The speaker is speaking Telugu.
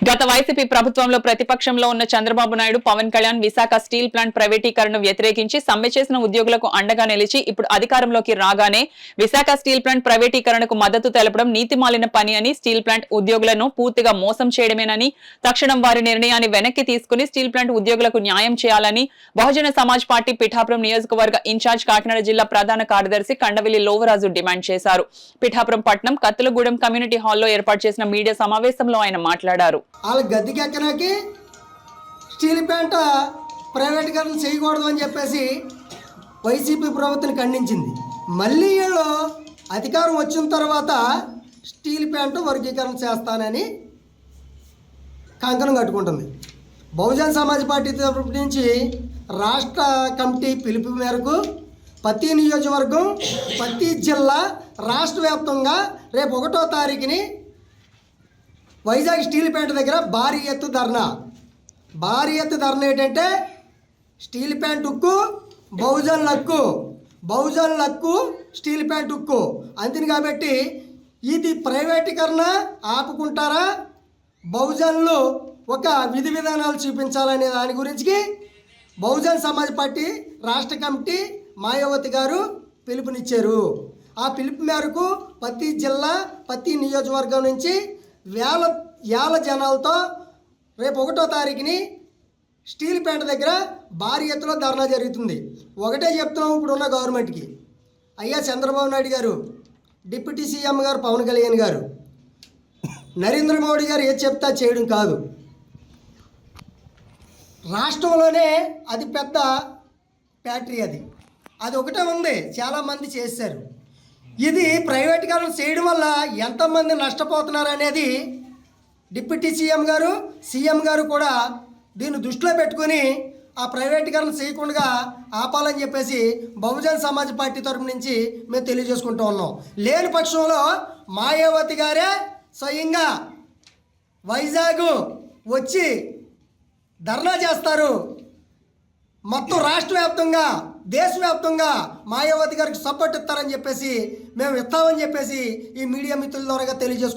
గత వైసీపీ ప్రభుత్వంలో ప్రతిపక్షంలో ఉన్న చంద్రబాబు నాయుడు, పవన్ కళ్యాణ్ విశాఖ స్టీల్ ప్లాంట్ ప్రైవేటీకరణను వ్యతిరేకించి సమ్మె చేసిన ఉద్యోగులకు అండగా నిలిచి ఇప్పుడు అధికారంలోకి రాగానే విశాఖ స్టీల్ ప్లాంట్ ప్రైవేటీకరణకు మద్దతు తెలపడం నీతిమాలిన పని అని, స్టీల్ ప్లాంట్ ఉద్యోగులను పూర్తిగా మోసం చేయడమేనని, తక్షణం వారి నిర్ణయాన్ని వెనక్కి తీసుకుని స్టీల్ ప్లాంట్ ఉద్యోగులకు న్యాయం చేయాలని బహుజన సమాజ్ పార్టీ పిఠాపురం నియోజకవర్గ ఇన్ఛార్జ్, కాకినాడ జిల్లా ప్రధాన కార్యదర్శి కండవిల్లి లోవరాజు డిమాండ్ చేశారు. పిఠాపురం పట్టణం కత్తులగూడెం కమ్యూనిటీ హాల్లో ఏర్పాటు చేసిన మీడియా సమావేశంలో ఆయన మాట్లాడారు. వాళ్ళ గద్దెకెక్కనాకి స్టీల్ ప్లాంట్ ప్రైవేటీకరణ చేయకూడదు అని చెప్పేసి వైసీపీ ప్రభుత్వం ఖండించింది. మళ్ళీ వీళ్ళు అధికారం వచ్చిన తర్వాత స్టీల్ ప్లాంట్ వర్గీకరణ చేస్తానని కంకణం కట్టుకుంటుంది. బహుజన్ సమాజ్ పార్టీ తరపు నుంచి రాష్ట్ర కమిటీ పిలుపు మేరకు ప్రతి నియోజకవర్గం, ప్రతి జిల్లా రాష్ట్ర వ్యాప్తంగా రేపు 1వ తారీఖుని వైజాగ్ స్టీల్ ప్లాంట్ దగ్గర భారీ ఎత్తు ధర్నా ఏంటంటే స్టీల్ ప్లాంట్ ఉక్కు, బహుజన్ లక్కు, స్టీల్ ప్లాంట్ ఉక్కు అంతిని. కాబట్టి ఇది ప్రైవేటీకరణ ఆపుకుంటారా, బహుజన్లు ఒక విధి విధానాలు చూపించాలనే దాని గురించి బహుజన్ సమాజ్ పార్టీ రాష్ట్ర కమిటీ మాయావతి గారు పిలుపునిచ్చారు. ఆ పిలుపు మేరకు ప్రతి జిల్లా, ప్రతి నియోజకవర్గం నుంచి వేల జనాలతో రేపు 1వ తారీఖుని స్టీల్ ప్లాంట్ దగ్గర భారీ ఎత్తులో ధర్నా జరుగుతుంది. ఒకటే చెప్తున్నాం ఇప్పుడున్న గవర్నమెంట్కి, అయ్యా చంద్రబాబు నాయుడు గారు, డిప్యూటీ సీఎం గారు పవన్ కళ్యాణ్ గారు, నరేంద్ర మోడీ గారు ఏది చెప్తా చేయడం కాదు. రాష్ట్రంలోనే అది పెద్ద ఫ్యాక్టరీ, అది ఒకటే ఉంది, చాలామంది చేశారు. ఇది ప్రైవేటీకరణ చేయడం వల్ల ఎంతమంది నష్టపోతున్నారు అనేది డిప్యూటీ సీఎం గారు కూడా దీన్ని దృష్టిలో పెట్టుకుని ఆ ప్రైవేటీకరణ చేయకుండా ఆపాలని చెప్పేసి బహుజన్ సమాజ్ పార్టీ తరపు నుంచి మేము తెలియజేసుకుంటూ ఉన్నాం. లేని పక్షంలో మాయావతి గారే స్వయంగా వైజాగ్ వచ్చి ధర్నా చేస్తారు. మొత్తం రాష్ట్ర వ్యాప్తంగా, దేశవ్యాప్తంగా మాయావతి గారికి సపోర్ట్ ఇస్తారని చెప్పేసి మేము ఇస్తామని చెప్పేసి ఈ మీడియా మిత్రుల ద్వారా తెలియజేసుకుంటాం.